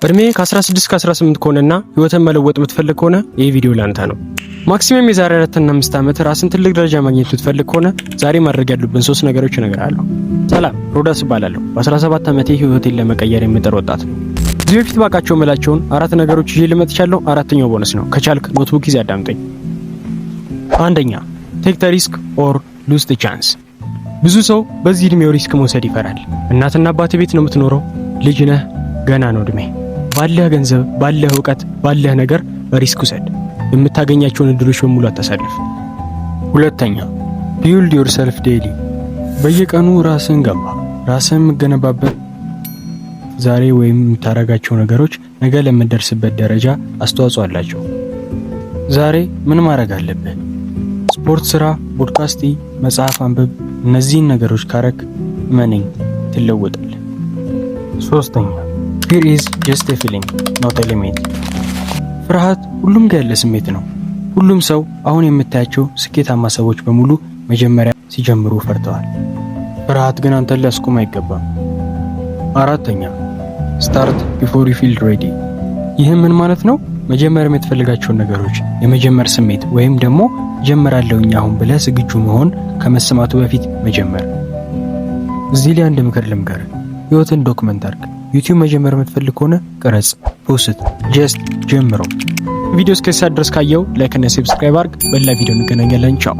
እድሜ ከ16 እስከ 18 ከሆነና ህይወትን መለወጥ የምትፈልግ ከሆነ ይህ ቪዲዮ ላንተ ነው። ማክሲመም የዛሬ 4 እና 5 ዓመት ራስን ትልቅ ደረጃ ማግኘት የምትፈልግ ከሆነ ዛሬ ማድረግ ያሉብን 3 ነገሮች እነግርሃለሁ። ሰላም፣ ሮዳስ እባላለሁ። በ17 ዓመቴ ህይወቴን ለመቀየር የምጥር ወጣት ነው። እዚህ በፊት ባቃቸው መላቸውን 4 ነገሮች ይዤ ልመጥቻለሁ። አራተኛው ቦነስ ነው። ከቻልክ ኖትቡክ ይዘህ አዳምጠኝ። አንደኛ፣ ቴክ ዘ ሪስክ ኦር ሉዝ ዘ ቻንስ። ብዙ ሰው በዚህ እድሜው ሪስክ መውሰድ ይፈራል። እናትና አባት ቤት ነው የምትኖረው፣ ልጅ ነህ፣ ገና ነው እድሜ። ባለህ ገንዘብ፣ ባለህ እውቀት፣ ባለህ ነገር ሪስክ ውሰድ። የምታገኛቸውን እድሎች በሙሉ አታሳልፍ። ሁለተኛ፣ ቢልድ ዮርሰልፍ ዴይሊ። በየቀኑ ራስን ገንባ። ራስን የምገነባበት ዛሬ ወይም የምታረጋቸው ነገሮች ነገ ለምትደርስበት ደረጃ አስተዋጽኦ አላቸው። ዛሬ ምን ማድረግ አለብህ? ስፖርት ስራ፣ ፖድካስት፣ መጽሐፍ አንብብ። እነዚህን ነገሮች ካረክ መነኝ ትለወጣለህ። ሶስተኛ፣ fear is just a feeling not a limit። ፍርሃት ሁሉም ጋር ያለ ስሜት ነው። ሁሉም ሰው አሁን የምታያቸው ስኬታማ ሰዎች በሙሉ መጀመሪያ ሲጀምሩ ፈርተዋል። ፍርሃት ግን አንተን ሊያስቆም አይገባም። አራተኛ፣ start before you feel ready። ይህም ምን ማለት ነው? መጀመር የምትፈልጋቸውን ነገሮች የመጀመር ስሜት ወይም ደግሞ ጀምራለሁኝ አሁን ብለህ ዝግጁ መሆን ከመሰማቱ በፊት መጀመር። እዚህ ላይ አንድ ምክር ልምከር። ህይወትን ዶክመንት አድርግ። ዩቲዩብ መጀመር የምትፈልግ ከሆነ ቅረጽ፣ ፖስት፣ ጀስት ጀምረው። ቪዲዮ እስከ ድረስ ካየው ላይክ እና ሰብስክራይብ አድርግ። በሌላ ቪዲዮ እንገናኛለን። ቻው።